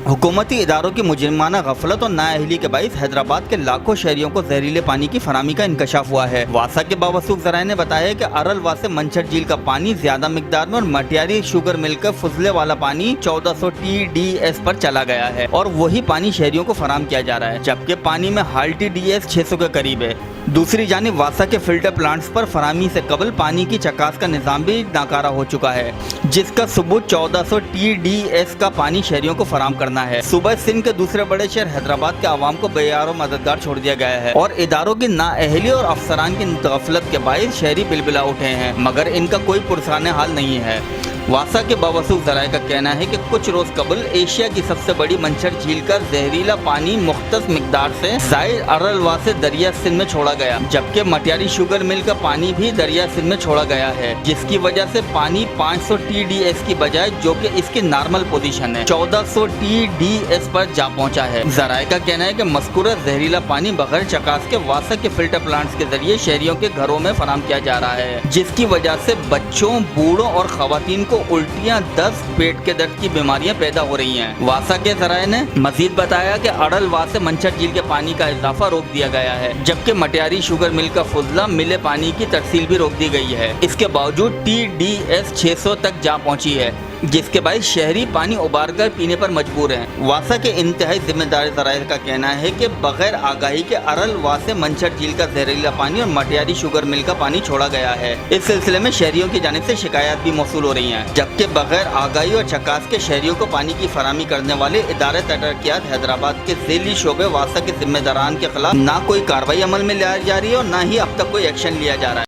हुकूमती इदारों की मुजरिमाना गफलत और नाअहली के बाइस हैदराबाद के लाखों शहरियों को जहरीले पानी की फराहमी का इंकशाफ हुआ है। वासा के बावसूख ज़राए ने बताया कि अरलवा से मंचर झील का पानी ज्यादा मिकदार में और मटियारी शुगर मिल का फुजले वाला पानी 1400 TDS पर चला गया है और वही पानी शहरियों को फराहम किया जा रहा है, जबकि पानी में हाल TDS 600 के करीब है। दूसरी जानिब वासा के फिल्टर प्लांट्स पर फराहमी से कबल पानी की चकास का निज़ाम भी नाकारा हो चुका है, जिसका सबूत 1400 TDS का पानी शहरियों को फराहम करना है। सुबह सिंध के दूसरे बड़े शहर हैदराबाद के आवाम को बेयारो मददगार छोड़ दिया गया है और इदारों की नाअहली और अफसरान की गफलत के बाइस शहरी बिलबिला उठे हैं, मगर इनका कोई पुरसाने हाल नहीं है। वासा के बावसूख ज़राए का कहना है कि कुछ रोज कबल एशिया की सबसे बड़ी मंचर झील का जहरीला पानी मुख्तस मिकदार से जाहिर अरलवा से दरिया सिंध में छोड़ा गया, जबकि मटियारी शुगर मिल का पानी भी दरिया सिंध में छोड़ा गया है, जिसकी वजह से पानी 500 TDS की बजाय, जो कि इसकी नॉर्मल पोजीशन है, 1400 TDS पर जा पहुंचा है। ज़राए का कहना है कि मज़कूरा जहरीला पानी बगैर चकास के वासा के फिल्टर प्लांट्स के जरिए शहरियों के घरों में फराहम किया जा रहा है, जिसकी वजह से बच्चों, बूढ़ों और खवातीन को उल्टियां, दस्त, पेट के दर्द की बीमारियां पैदा हो रही हैं। वासा के ज़राए ने मजीद बताया कि अरलवा से मंचर झील के पानी का इजाफा रोक दिया गया है, जबकि मटियारी शुगर मिल का फुजला मिले पानी की तरसील भी रोक दी गई है। इसके बावजूद TDS 600 तक जा पहुंची है, जिसके बाइस शहरी पानी उबार कर पीने पर मजबूर हैं। वासा के इंतहाई जिम्मेदार ज़राए का कहना है कि बगैर आगाही के अरलवा से मंचर झील का जहरीला पानी और मटियारी शुगर मिल का पानी छोड़ा गया है। इस सिलसिले में शहरियों की जानिब से शिकायत भी मौसूल हो रही हैं, जबकि बगैर आगाही और चकास के शहरियों को पानी की फराहमी करने वाले इदारे तरक्कियात हैदराबाद के ज़ेली शोबे वासा के जिम्मेदारान के खिलाफ ना कोई कार्रवाई अमल में लाई जा रही है और ना ही अब तक कोई एक्शन लिया जा रहा है।